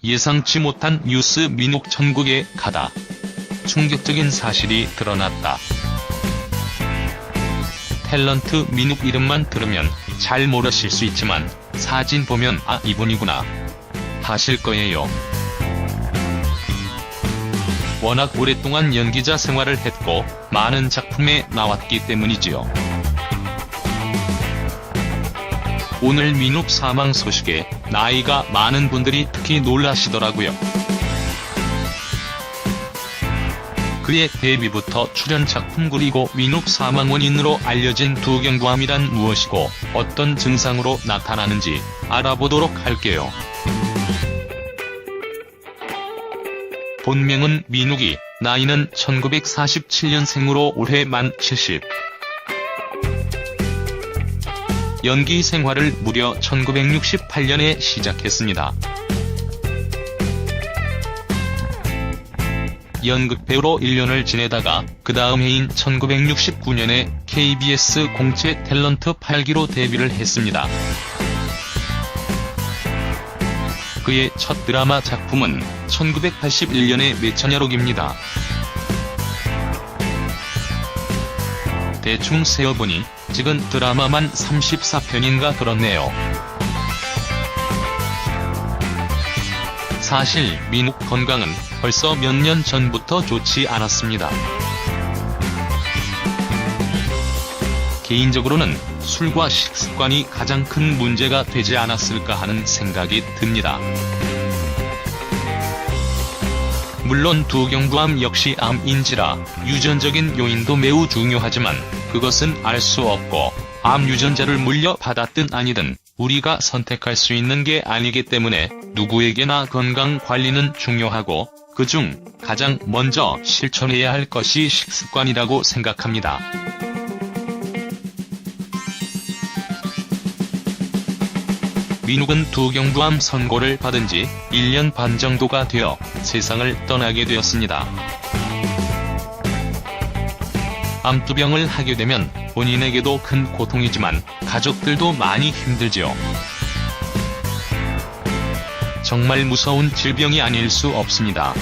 예상치 못한 뉴스. 민욱 천국에 가다. 충격적인 사실이 드러났다. 탤런트 민욱 이름만 들으면 잘 모르실 수 있지만 사진 보면 아, 이분이구나 하실 거예요. 워낙 오랫동안 연기자 생활을 했고 많은 작품에 나왔기 때문이지요. 오늘 민욱 사망 소식에 나이가 많은 분들이 특히 놀라시더라고요. 그의 데뷔부터 출연 작품 그리고 민욱 사망 원인으로 알려진 두경부암이란 무엇이고 어떤 증상으로 나타나는지 알아보도록 할게요. 본명은 민욱이, 나이는 1947년생으로 올해 만 70. 연기 생활을 무려 1968년에 시작했습니다. 연극배우로 1년을 지내다가 그 다음 해인 1969년에 KBS 공채 탤런트 8기로 데뷔를 했습니다. 그의 첫 드라마 작품은 1981년의 매처녀록입니다. 대충 세어보니 찍은 드라마만 34편인가 그렇네요. 사실 민욱 건강은 벌써 몇 년 전부터 좋지 않았습니다. 개인적으로는 술과 식습관이 가장 큰 문제가 되지 않았을까 하는 생각이 듭니다. 물론 두경부암 역시 암인지라 유전적인 요인도 매우 중요하지만 그것은 알 수 없고 암 유전자를 물려받았든 아니든 우리가 선택할 수 있는 게 아니기 때문에 누구에게나 건강 관리는 중요하고 그중 가장 먼저 실천해야 할 것이 식습관이라고 생각합니다. 민욱은 두경부암 선고를 받은 지 1년 반 정도가 되어 세상을 떠나게 되었습니다. 암투병을 하게 되면 본인에게도 큰 고통이지만 가족들도 많이 힘들지요. 정말 무서운 질병이 아닐 수 없습니다.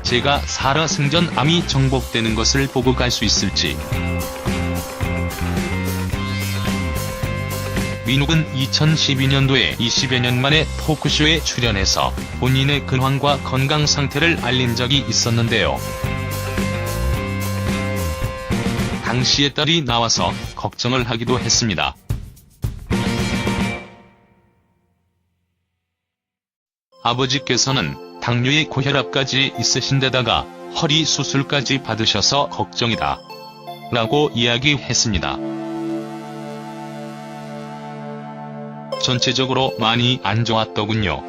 제가 살아생전 암이 정복되는 것을 보고 갈 수 있을지. 민욱은 2012년도에 20여 년 만에 토크쇼에 출연해서 본인의 근황과 건강 상태를 알린 적이 있었는데요. 당시에 딸이 나와서 걱정을 하기도 했습니다. 아버지께서는 당뇨의 고혈압까지 있으신데다가 허리 수술까지 받으셔서 걱정이다 라고 이야기했습니다. 전체적으로 많이 안 좋았더군요.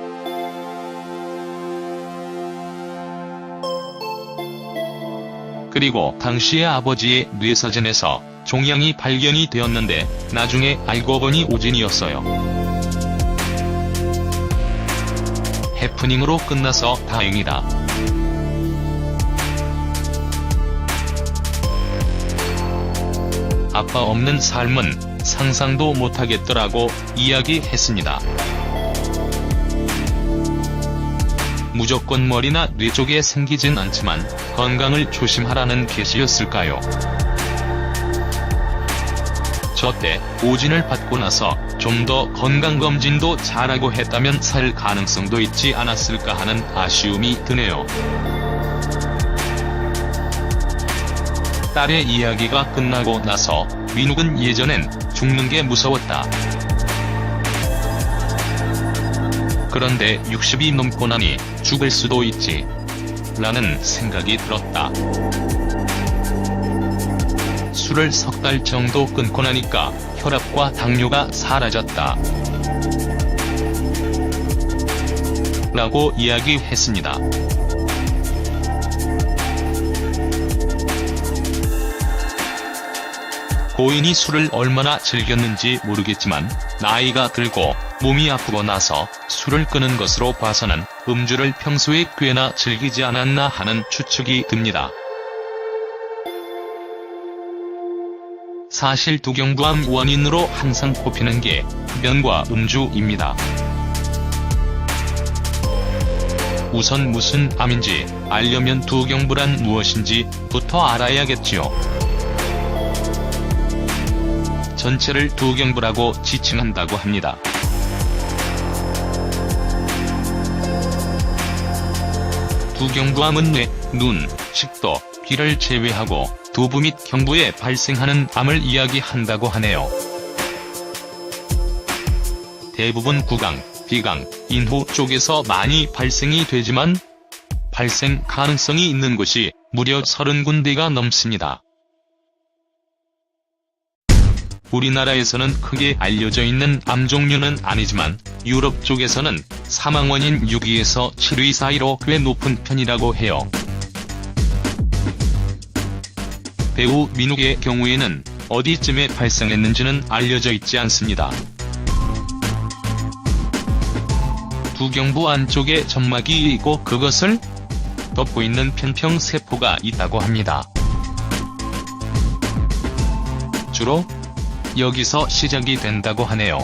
그리고 당시에 아버지의 뇌사진에서 종양이 발견이 되었는데 나중에 알고 보니 오진이었어요. 해프닝으로 끝나서 다행이다. 아빠 없는 삶은 상상도 못하겠더라고 이야기했습니다. 무조건 머리나 뇌 쪽에 생기진 않지만 건강을 조심하라는 계시였을까요? 저 때 오진을 받고 나서 좀 더 건강검진도 잘하고 했다면 살 가능성도 있지 않았을까 하는 아쉬움이 드네요. 딸의 이야기가 끝나고 나서 민욱은 예전엔 죽는 게 무서웠다. 그런데 60이 넘고 나니 죽을 수도 있지 라는 생각이 들었다. 술을 석 달 정도 끊고 나니까 혈압과 당뇨가 사라졌다 라고 이야기했습니다. 고인이 술을 얼마나 즐겼는지 모르겠지만 나이가 들고 몸이 아프고 나서 술을 끊은 것으로 봐서는 음주를 평소에 꽤나 즐기지 않았나 하는 추측이 듭니다. 사실 두경부암 원인으로 항상 꼽히는 게 흡연과 음주입니다. 우선 무슨 암인지 알려면 두경부란 무엇인지부터 알아야겠지요. 전체를 두경부라고 지칭한다고 합니다. 두경부암은 뇌, 눈, 식도, 귀를 제외하고 두부 및 경부에 발생하는 암을 이야기한다고 하네요. 대부분 구강, 비강, 인후 쪽에서 많이 발생이 되지만 발생 가능성이 있는 곳이 무려 30군데가 넘습니다. 우리나라에서는 크게 알려져 있는 암 종류는 아니지만 유럽 쪽에서는 사망 원인 6위에서 7위 사이로 꽤 높은 편이라고 해요. 배우 민욱의 경우에는 어디쯤에 발생했는지는 알려져 있지 않습니다. 두경부 안쪽에 점막이 있고 그것을 덮고 있는 편평세포가 있다고 합니다. 주로 여기서 시작이 된다고 하네요.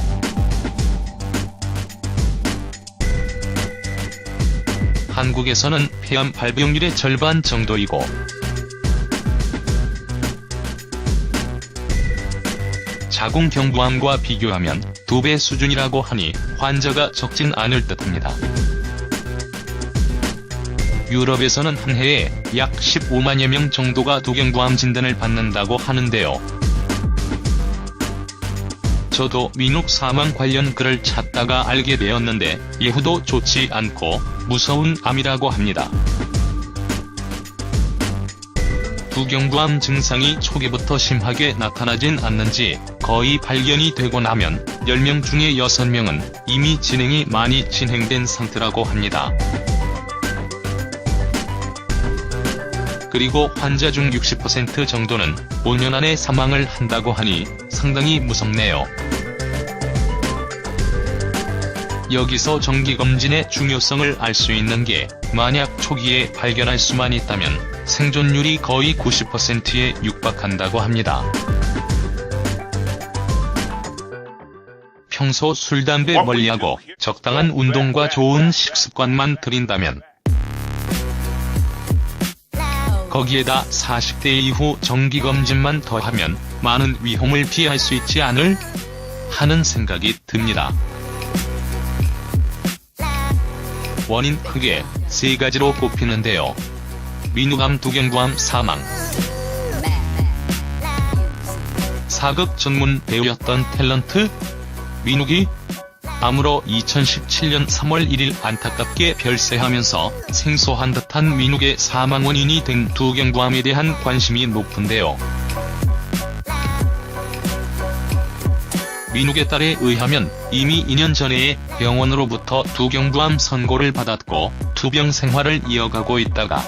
한국에서는 폐암 발병률의 절반 정도이고 자궁경부암과 비교하면 2배 수준이라고 하니 환자가 적진 않을 듯합니다. 유럽에서는 한 해에 약 15만여 명 정도가 두경부암 진단을 받는다고 하는데요. 저도 민욱 사망 관련 글을 찾다가 알게 되었는데 예후도 좋지 않고 무서운 암이라고 합니다. 두경부암 증상이 초기부터 심하게 나타나진 않는지 거의 발견이 되고 나면 10명 중에 6명은 이미 진행이 많이 진행된 상태라고 합니다. 그리고 환자 중 60% 정도는 5년 안에 사망을 한다고 하니 상당히 무섭네요. 여기서 정기검진의 중요성을 알 수 있는 게 만약 초기에 발견할 수만 있다면 생존율이 거의 90%에 육박한다고 합니다. 평소 술, 담배 멀리하고 적당한 운동과 좋은 식습관만 들인다면 거기에다 40대 이후 정기검진만 더하면 많은 위험을 피할 수 있지 않을? 하는 생각이 듭니다. 원인 크게 3가지로 꼽히는데요. 민욱암, 두경부암, 사망. 사극 전문 배우였던 탤런트 민욱이 암으로 2017년 3월 1일 안타깝게 별세하면서 생소한 듯한 민욱의 사망 원인이 된 두경부암에 대한 관심이 높은데요. 민욱의 딸에 의하면 이미 2년 전에 병원으로부터 두경부암 선고를 받았고 투병 생활을 이어가고 있다가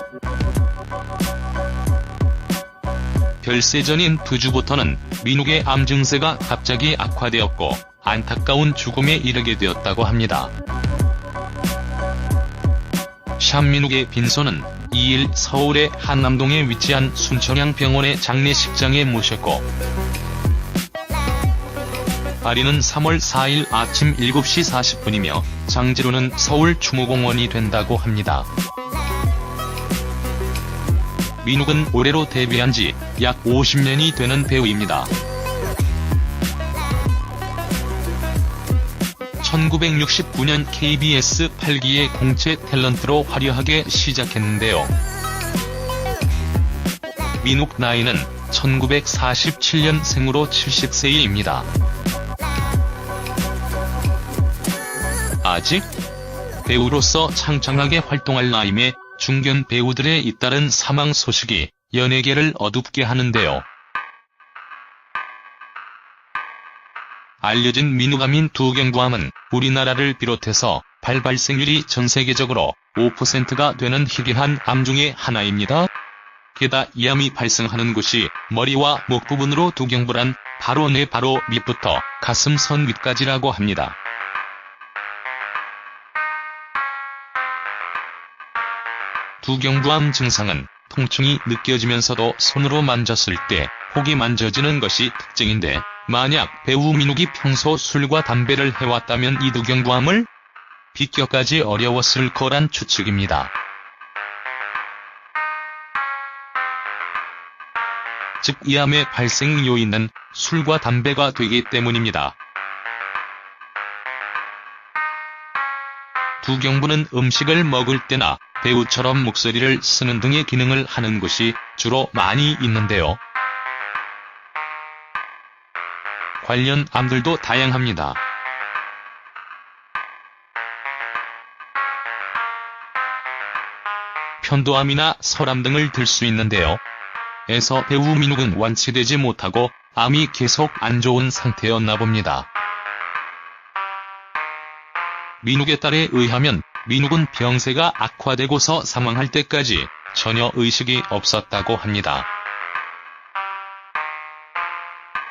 별세 전인 2주부터는 민욱의 암 증세가 갑자기 악화되었고 안타까운 죽음에 이르게 되었다고 합니다. 샵민욱의 빈소는 2일 서울의 한남동에 위치한 순천향병원의 장례식장에 모셨고 발인은 3월 4일 아침 7시 40분이며 장지로는 서울 추모공원이 된다고 합니다. 민욱은 올해로 데뷔한 지 약 50년이 되는 배우입니다. 1969년 KBS 8기의 공채 탤런트로 화려하게 시작했는데요. 민욱 나이는 1947년생으로 70세입니다. 아직 배우로서 창창하게 활동할 나이에 중견 배우들의 잇따른 사망 소식이 연예계를 어둡게 하는데요. 알려진 민욱암인 두경부암은 우리나라를 비롯해서 발생률이 전 세계적으로 5%가 되는 희귀한 암 중의 하나입니다. 게다가 이 암이 발생하는 곳이 머리와 목 부분으로 두경부란 바로 뇌 바로 밑부터 가슴선 위까지라고 합니다. 두경부암 증상은 통증이 느껴지면서도 손으로 만졌을 때 혹이 만져지는 것이 특징인데, 만약 배우 민욱이 평소 술과 담배를 해왔다면 이 두경부암을 비껴까지 어려웠을 거란 추측입니다. 즉 이 암의 발생 요인은 술과 담배가 되기 때문입니다. 두경부는 음식을 먹을 때나 배우처럼 목소리를 쓰는 등의 기능을 하는 곳이 주로 많이 있는데요. 관련 암들도 다양합니다. 편도암이나 설암 등을 들 수 있는데요. 에서 배우 민욱은 완치되지 못하고 암이 계속 안 좋은 상태였나 봅니다. 민욱의 딸에 의하면 민욱은 병세가 악화되고서 사망할 때까지 전혀 의식이 없었다고 합니다.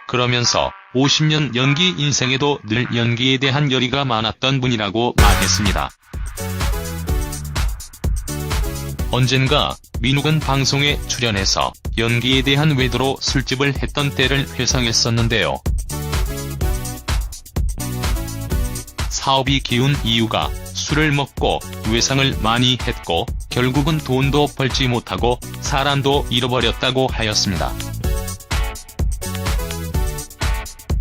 그러면서 50년 연기 인생에도 늘 연기에 대한 열의가 많았던 분이라고 말했습니다. 언젠가 민욱은 방송에 출연해서 연기에 대한 외도로 술집을 했던 때를 회상했었는데요. 사업이 기운 이유가 술을 먹고 외상을 많이 했고 결국은 돈도 벌지 못하고 사람도 잃어버렸다고 하였습니다.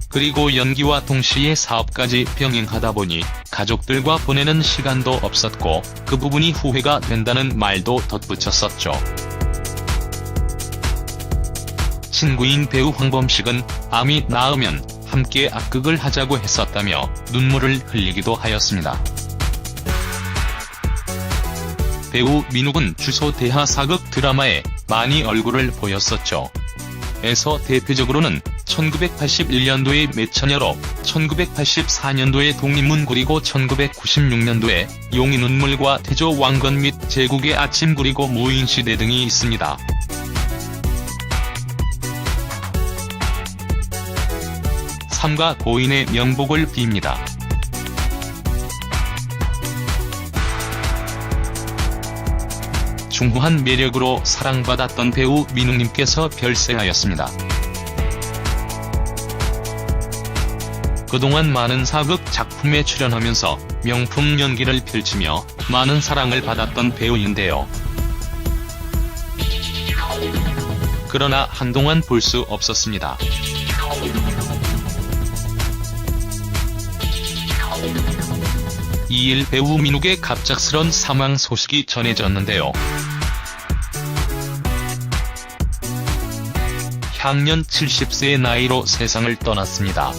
그리고 연기와 동시에 사업까지 병행하다 보니 가족들과 보내는 시간도 없었고 그 부분이 후회가 된다는 말도 덧붙였었죠. 친구인 배우 황범식은 암이 나으면 함께 악극을 하자고 했었다며 눈물을 흘리기도 하였습니다. 배우 민욱은 주소 대하 사극 드라마에 많이 얼굴을 보였었죠. 에서 대표적으로는 1981년도의 매처녀로, 1984년도의 독립문 그리고 1996년도에 용의 눈물과 태조 왕건 및 제국의 아침 그리고 무인시대 등이 있습니다. 삼가 고인의 명복을 빕니다. 중후한 매력으로 사랑받았던 배우 민욱님께서 별세하였습니다. 그동안 많은 사극 작품에 출연하면서 명품 연기를 펼치며 많은 사랑을 받았던 배우인데요. 그러나 한동안 볼 수 없었습니다. 이일 배우 민욱의 갑작스런 사망 소식이 전해졌는데요. 향년 70세의 나이로 세상을 떠났습니다.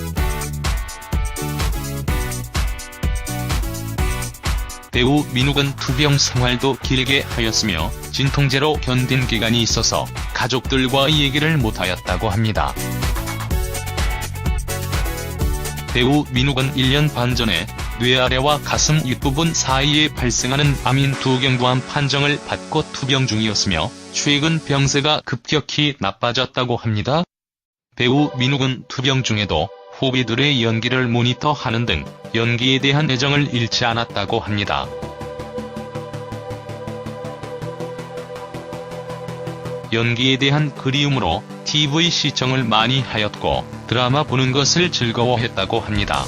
배우 민욱은 투병 생활도 길게 하였으며 진통제로 견딘 기간이 있어서 가족들과 얘기를 못하였다고 합니다. 배우 민욱은 1년 반 전에 뇌아래와 가슴 윗부분 사이에 발생하는 암인 두경부암 판정을 받고 투병 중이었으며 최근 병세가 급격히 나빠졌다고 합니다. 배우 민욱은 투병 중에도 후배들의 연기를 모니터하는 등 연기에 대한 애정을 잃지 않았다고 합니다. 연기에 대한 그리움으로 TV 시청을 많이 하였고 드라마 보는 것을 즐거워했다고 합니다.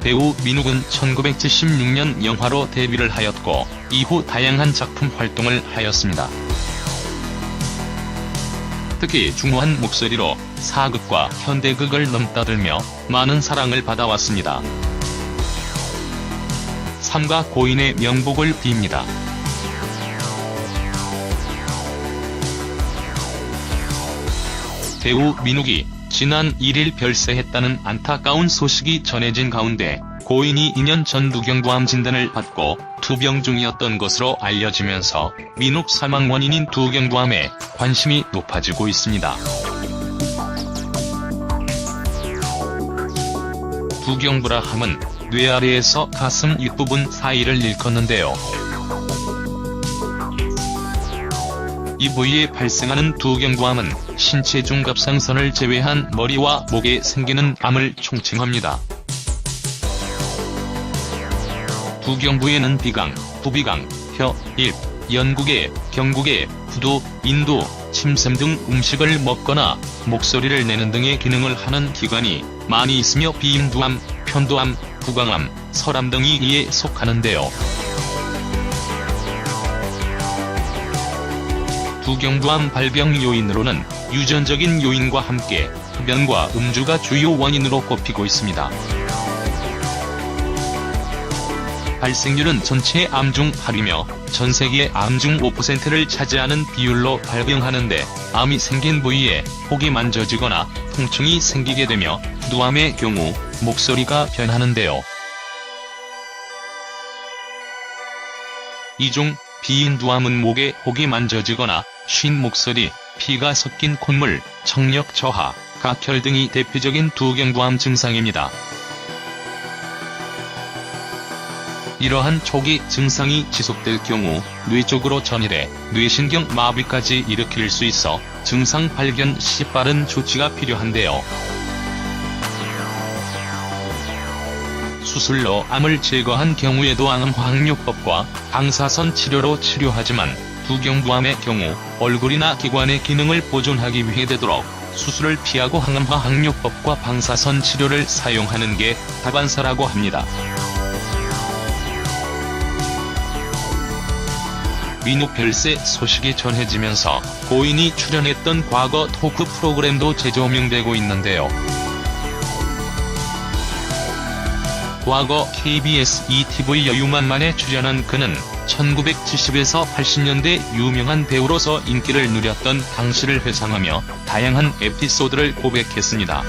배우 민욱은 1976년 영화로 데뷔를 하였고 이후 다양한 작품 활동을 하였습니다. 특히 중후한 목소리로 사극과 현대극을 넘나들며 많은 사랑을 받아왔습니다. 삼가 고인의 명복을 빕니다. 배우 민욱이 지난 1일 별세했다는 안타까운 소식이 전해진 가운데 고인이 2년 전 두경부암 진단을 받고 투병 중이었던 것으로 알려지면서 민욱 사망 원인인 두경부암에 관심이 높아지고 있습니다. 두경부라 함은 뇌아래에서 가슴 윗부분 사이를 일컫는데요. 이 부위에 발생하는 두경부암은 신체 중갑상선을 제외한 머리와 목에 생기는 암을 총칭합니다. 두경부에는 비강, 부비강, 혀, 입, 연구개, 경구개, 구두, 인두, 침샘 등 음식을 먹거나 목소리를 내는 등의 기능을 하는 기관이 많이 있으며 비인두암, 편도암, 구강암, 설암 등이 이에 속하는데요. 두경부암 발병 요인으로는 유전적인 요인과 함께 흡연과 음주가 주요 원인으로 꼽히고 있습니다. 발생률은 전체 암 중 8위며 전 세계의 암 중 5%를 차지하는 비율로 발병하는데, 암이 생긴 부위에 혹이 만져지거나 통증이 생기게 되며 누암의 경우 목소리가 변하는데요. 이 중 비인두암은 목에 혹이 만져지거나 쉰 목소리, 피가 섞인 콧물, 청력 저하, 각혈 등이 대표적인 두경부암 증상입니다. 이러한 초기 증상이 지속될 경우 뇌 쪽으로 전이돼 뇌신경 마비까지 일으킬 수 있어 증상 발견 시 빠른 조치가 필요한데요. 수술로 암을 제거한 경우에도 암화학요법과 방사선 치료로 치료하지만 두경부암의 경우 얼굴이나 기관의 기능을 보존하기 위해 되도록 수술을 피하고 항암화학요법과 방사선 치료를 사용하는 게 다반사라고 합니다. 민우펠세 소식이 전해지면서 고인이 출연했던 과거 토크 프로그램도 재조명되고 있는데요. 과거 KBS ETV 여유만만에 출연한 그는 1970에서 80년대 유명한 배우로서 인기를 누렸던 당시를 회상하며 다양한 에피소드를 고백했습니다.